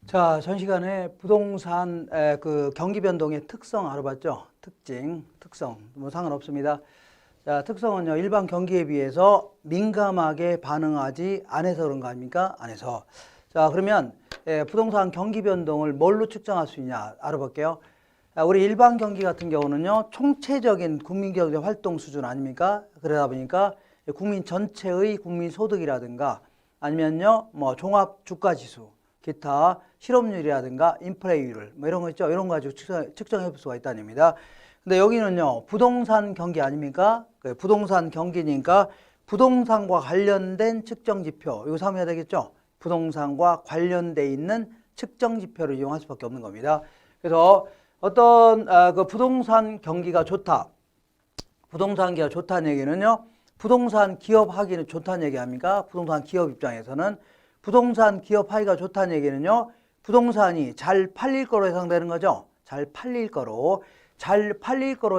자, 전 시간에 부동산 그 경기 변동의 특성 알아봤죠? 특성 뭐 상관없습니다. 자, 특성은요, 일반 경기에 비해서 민감하게 반응하지 않아서 그런 거 아닙니까? 안에서. 자, 그러면 부동산 경기 변동을 뭘로 측정할 수 있냐 알아볼게요. 자, 우리 일반 경기 같은 경우는요, 총체적인 국민경제 활동 수준 아닙니까? 그러다 보니까 국민 전체의 국민소득이라든가 아니면요, 뭐 종합 주가지수, 기타 실업률이라든가 인플레이율 뭐 이런 거 있죠. 이런 거 가지고 측정해 볼 수가 있다는 얘기입니다. 근데 여기는요, 부동산 경기 아닙니까? 부동산 경기니까 부동산과 관련된 측정 지표, 이거 삼아야 되겠죠? 부동산과 관련돼 있는 측정 지표를 이용할 수밖에 없는 겁니다. 그래서 어떤 그 부동산 경기가 좋다. 부동산 경기가 좋다는 얘기는요, 부동산 기업 하기는 좋다는 얘기 아닙니까? 부동산 기업 입장에서는 부동산 기업 하기가 좋다는 얘기는요, 부동산이 잘 팔릴 거로 예상되는 거죠. 잘 팔릴 거로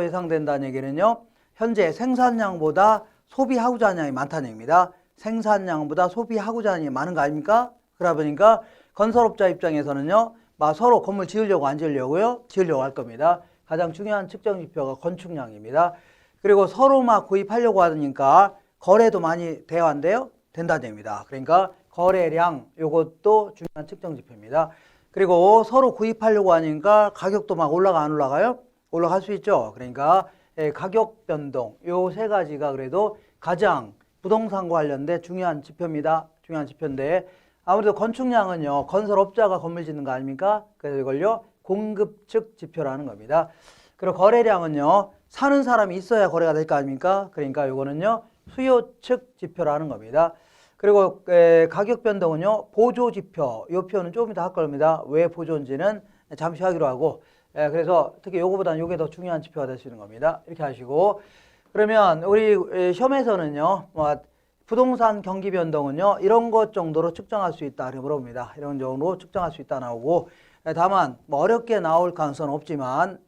예상된다는 얘기는요, 현재 생산량보다 소비하고자 량이 많다는 얘기입니다. 생산량보다 소비하고자 량이 많은 거 아닙니까? 그러다 보니까 건설업자 입장에서는요, 서로 건물 지으려고 안 지으려고요? 지으려고 할 겁니다. 가장 중요한 측정 지표가 건축량입니다. 그리고 서로 막 구입하려고 하니까 거래도 많이 돼야 한대요? 된다는 얘기입니다. 그러니까 거래량, 요것도 중요한 측정 지표입니다. 그리고 서로 구입하려고 하니까 가격도 막 올라가 안 올라가요? 올라갈 수 있죠. 그러니까 가격 변동, 요 세 가지가 그래도 가장 부동산과 관련된 중요한 지표입니다. 중요한 지표인데 아무래도 건축량은요, 건설업자가 건물 짓는 거 아닙니까? 그래서 이걸요, 공급 측 지표라는 겁니다. 그리고 거래량은요, 사는 사람이 있어야 거래가 될 거 아닙니까? 그러니까 이거는요, 수요 측 지표라는 겁니다. 그리고 가격 변동은요, 보조 지표, 이 표현은 조금 이따 할 겁니다. 왜 보조인지는 잠시 하기로 하고, 그래서 특히 요거보다는 요게 더 중요한 지표가 될 수 있는 겁니다. 이렇게 하시고, 그러면 우리 시험에서는요, 부동산 경기 변동은요, 이런 것 정도로 측정할 수 있다. 이렇게 물어봅니다. 이런 정도로 측정할 수 있다 나오고, 다만 뭐 어렵게 나올 가능성은 없지만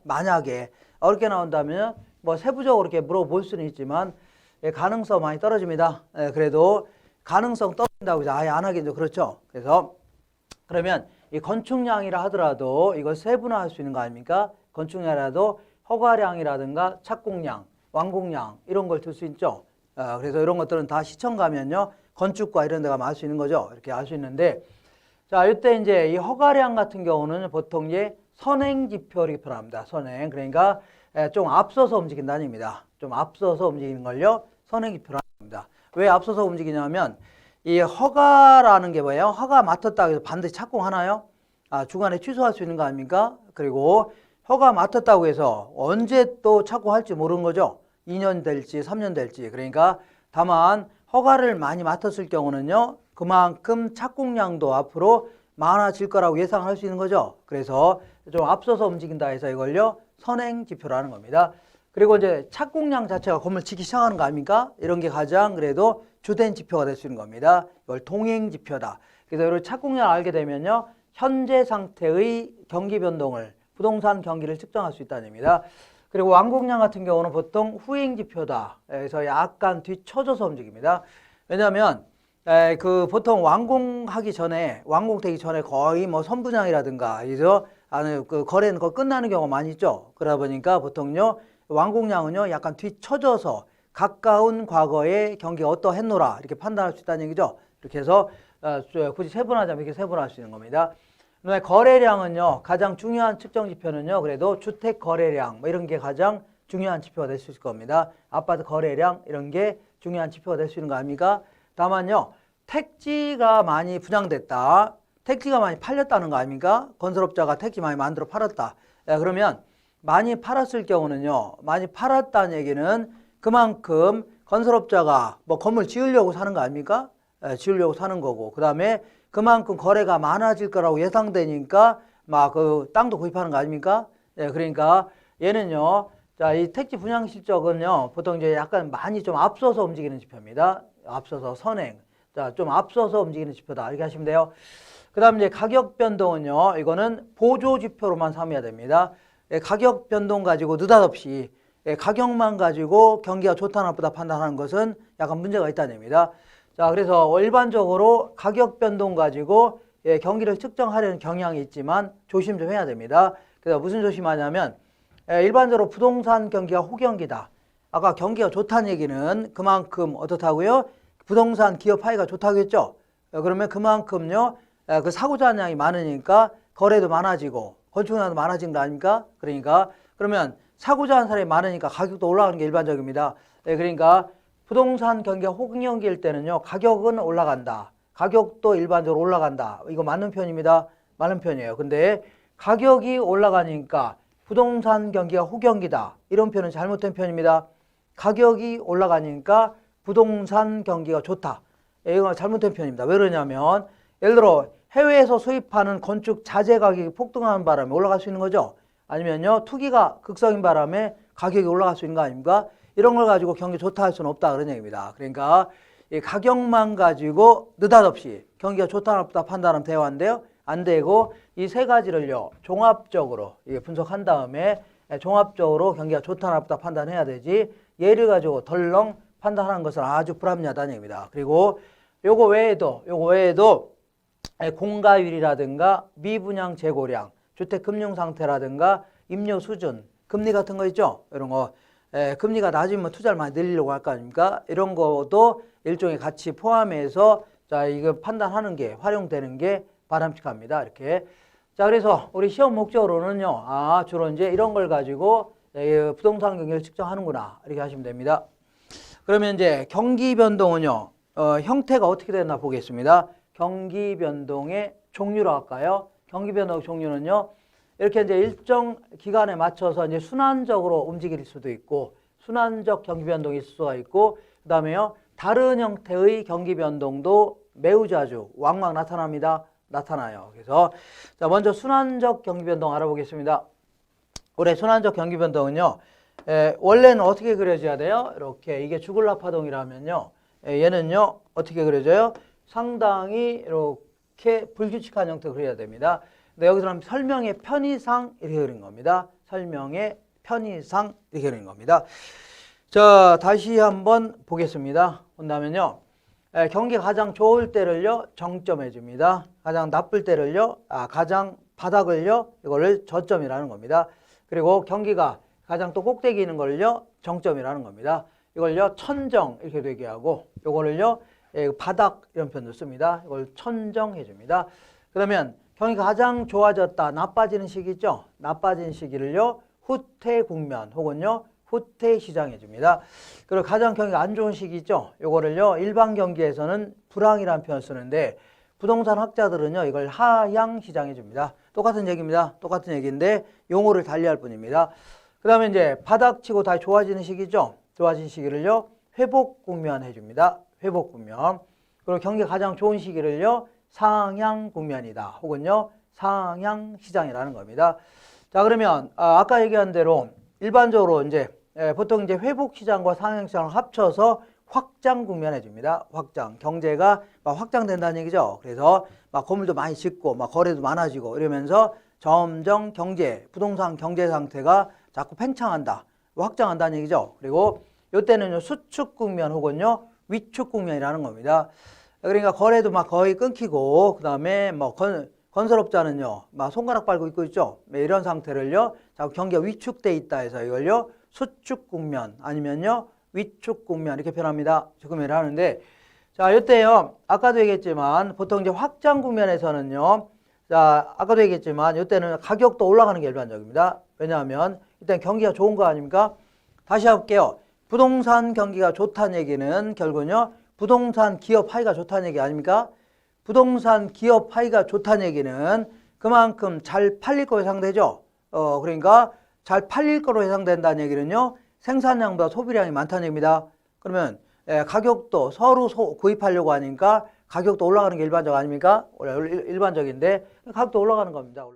만약에 어렵게 나온다면 뭐 세부적으로 이렇게 물어볼 수는 있지만 가능성 많이 떨어집니다. 그래도 가능성 떨어진다고 해서 아예 안 하긴 좀 그렇죠. 그래서 그러면 이 건축량이라 하더라도 이걸 세분화할 수 있는 거 아닙니까? 건축량이라도 허가량이라든가 착공량, 완공량 이런 걸 들 수 있죠. 그래서 이런 것들은 다 시청 가면요, 건축과 이런 데 가면 알 수 있는 거죠. 이렇게 알 수 있는데, 자, 이때 이제 이 허가량 같은 경우는 보통 이제 선행 지표 이렇게 표현합니다. 선행. 그러니까 좀 앞서서 움직인다는 얘기입니다. 좀 앞서서 움직이는 걸요, 선행 지표라는 겁니다. 왜 앞서서 움직이냐면 이 허가라는 게 뭐예요? 허가 맡았다고 해서 반드시 착공하나요? 중간에 취소할 수 있는 거 아닙니까? 그리고 허가 맡았다고 해서 언제 또 착공할지 모르는 거죠. 2년 될지 3년 될지. 그러니까 다만 허가를 많이 맡았을 경우는요, 그만큼 착공량도 앞으로 많아질 거라고 예상할 수 있는 거죠. 그래서 좀 앞서서 움직인다 해서 이걸요, 선행 지표라는 겁니다. 그리고 이제 착공량 자체가 건물 짓기 시작하는 거 아닙니까? 이런 게 가장 그래도 주된 지표가 될 수 있는 겁니다. 이걸 동행 지표다. 그래서 이걸 착공량을 알게 되면요, 현재 상태의 경기 변동을, 부동산 경기를 측정할 수 있다는 얘기입니다. 그리고 완공량 같은 경우는 보통 후행 지표다. 그래서 약간 뒤쳐져서 움직입니다. 왜냐하면 그 보통 완공되기 전에 거의 뭐 선분양이라든가 그래서 그 거래는 거 끝나는 경우가 많이 있죠. 그러다 보니까 보통요, 완공량은요, 약간 뒤쳐져서 가까운 과거의 경기가 어떠했노라 이렇게 판단할 수 있다는 얘기죠. 이렇게 해서 굳이 세분하자면 이렇게 세분할 수 있는 겁니다. 그다음에 거래량은요, 가장 중요한 측정 지표는요, 그래도 주택 거래량 뭐 이런 게 가장 중요한 지표가 될 수 있을 겁니다. 아파트 거래량 이런 게 중요한 지표가 될 수 있는 거 아닙니까? 다만요, 택지가 많이 분양됐다. 택지가 많이 팔렸다는 거 아닙니까? 건설업자가 택지 많이 만들어 팔았다. 그러면 많이 팔았을 경우는요, 많이 팔았다는 얘기는 그만큼 건설업자가 뭐 건물 지으려고 사는 거 아닙니까? 지으려고 사는 거고, 그 다음에 그만큼 거래가 많아질 거라고 예상되니까 막 그 땅도 구입하는 거 아닙니까? 그러니까 얘는요, 자, 이 택지 분양 실적은요, 보통 이제 약간 많이 좀 앞서서 움직이는 지표입니다. 앞서서 선행. 자, 좀 앞서서 움직이는 지표다. 이렇게 하시면 돼요. 그 다음 이제 가격 변동은요, 이거는 보조 지표로만 삼아야 됩니다. 가격 변동 가지고 느닷없이 가격만 가지고 경기가 좋다 나쁘다 판단하는 것은 약간 문제가 있다는 얘기입니다. 자, 그래서 일반적으로 가격 변동 가지고 경기를 측정하려는 경향이 있지만 조심 좀 해야 됩니다. 그래서 무슨 조심하냐면 일반적으로 부동산 경기가 호경기다. 아까 경기가 좋다는 얘기는 그만큼 어떻다고요? 부동산 기업 파이가 좋다고 했죠? 그러면 그만큼요, 그 사고자 하는 양이 많으니까 거래도 많아지고 건축량도 많아진 거 아닙니까? 그러니까 그러면 사고자 하는 사람이 많으니까 가격도 올라가는 게 일반적입니다. 그러니까 부동산 경기가 호경기일 때는요, 가격은 올라간다. 가격도 일반적으로 올라간다. 이거 맞는 편입니다. 맞는 편이에요. 근데 가격이 올라가니까 부동산 경기가 호경기다. 이런 표현은 잘못된 편입니다. 가격이 올라가니까 부동산 경기가 좋다. 이건 잘못된 편입니다. 왜 그러냐면 예를 들어 해외에서 수입하는 건축 자재 가격이 폭등하는 바람에 올라갈 수 있는 거죠. 아니면요 투기가 극성인 바람에 가격이 올라갈 수 있는 거 아닙니까? 이런 걸 가지고 경기 좋다 할 수는 없다 그런 얘기입니다. 그러니까 이 가격만 가지고 느닷없이 경기가 좋다 나쁘다 판단하면 대화인데요. 안 되고 이 세 가지를요 종합적으로 분석한 다음에 종합적으로 경기가 좋다 나쁘다 판단해야 되지 예를 가지고 덜렁 판단하는 것은 아주 불합리하다는 얘기입니다. 그리고 요거 외에도 공가율이라든가 미분양 재고량, 주택 금융 상태라든가 임료 수준, 금리 같은 거 있죠? 이런 거 금리가 낮으면 투자를 많이 늘리려고 할 거 아닙니까? 이런 것도 일종의 같이 포함해서 자 이거 판단하는 게 활용되는 게 바람직합니다. 이렇게 자 그래서 우리 시험 목적으로는요 주로 이제 이런 걸 가지고 부동산 경기를 측정하는구나 이렇게 하시면 됩니다. 그러면 이제 경기 변동은요 형태가 어떻게 되나 보겠습니다. 경기 변동의 종류로 할까요? 경기 변동 종류는요 이렇게 이제 일정 기간에 맞춰서 이제 순환적으로 움직일 수도 있고 순환적 경기 변동이 있을 수가 있고 그다음에요 다른 형태의 경기 변동도 매우 자주 왕왕 나타나요. 그래서 자 먼저 순환적 경기 변동 알아보겠습니다. 올해 순환적 경기 변동은요 원래는 어떻게 그려져야 돼요? 이렇게 이게 주글라 파동이라면요 얘는요 어떻게 그려져요? 상당히 이렇게 불규칙한 형태로 그려야 됩니다. 근데 여기서는 설명의 편의상 이렇게 그린 겁니다. 설명의 편의상 이렇게 그린 겁니다. 자 다시 한번 보겠습니다. 본다면요 경기가 가장 좋을 때를요 정점해 줍니다. 가장 나쁠 때를요 가장 바닥을요 이거를 저점이라는 겁니다. 그리고 경기가 가장 또 꼭대기 있는 걸요 정점이라는 겁니다. 이걸요 천정 이렇게 되게 하고 이거를요 바닥 이런 표현도 씁니다. 이걸 천정해 줍니다. 그러면 경기가 가장 좋아졌다 나빠지는 시기 있죠. 나빠진 시기를요 후퇴 국면 혹은요 후퇴 시장해 줍니다. 그리고 가장 경기가 안 좋은 시기 있죠. 이거를요 일반 경기에서는 불황이라는 표현을 쓰는데 부동산 학자들은요 이걸 하향 시장해 줍니다. 똑같은 얘기입니다. 똑같은 얘기인데 용어를 달리할 뿐입니다. 그 다음에 이제 바닥치고 다시 좋아지는 시기죠. 좋아진 시기를요 회복 국면 해줍니다. 회복 국면. 그리고 경기가 가장 좋은 시기를요 상향 국면이다. 혹은요 상향 시장이라는 겁니다. 자 그러면 아까 얘기한 대로 일반적으로 이제 보통 이제 회복 시장과 상향 시장을 합쳐서 확장 국면 해줍니다. 확장. 경제가 막 확장된다는 얘기죠. 그래서 막 건물도 많이 짓고 막 거래도 많아지고 이러면서 점점 경제, 부동산 경제 상태가 자꾸 팽창한다. 확장한다는 얘기죠. 그리고 이때는 수축 국면 혹은요 위축 국면이라는 겁니다. 그러니까 거래도 막 거의 끊기고 그다음에 뭐 건설업자는요 막 손가락 빨고 있고 있죠. 이런 상태를요 자꾸 경기가 위축돼 있다 해서 이걸요 수축 국면 아니면요 위축 국면 이렇게 표현합니다. 국면을 하는데 자 이때요 아까도 얘기했지만 보통 이제 확장 국면에서는요 자 아까도 얘기했지만 이때는 가격도 올라가는 게 일반적입니다. 왜냐하면 일단 경기가 좋은 거 아닙니까? 다시 해볼게요. 부동산 경기가 좋다는 얘기는 결국은요 부동산 기업 파이가 좋다는 얘기 아닙니까? 부동산 기업 파이가 좋다는 얘기는 그만큼 잘 팔릴 거로 예상되죠. 그러니까 잘 팔릴 거로 예상된다는 얘기는요 생산량보다 소비량이 많다는 얘기입니다. 그러면 가격도 서로 구입하려고 하니까 가격도 올라가는 게 일반적 아닙니까? 일반적인데 가격도 올라가는 겁니다.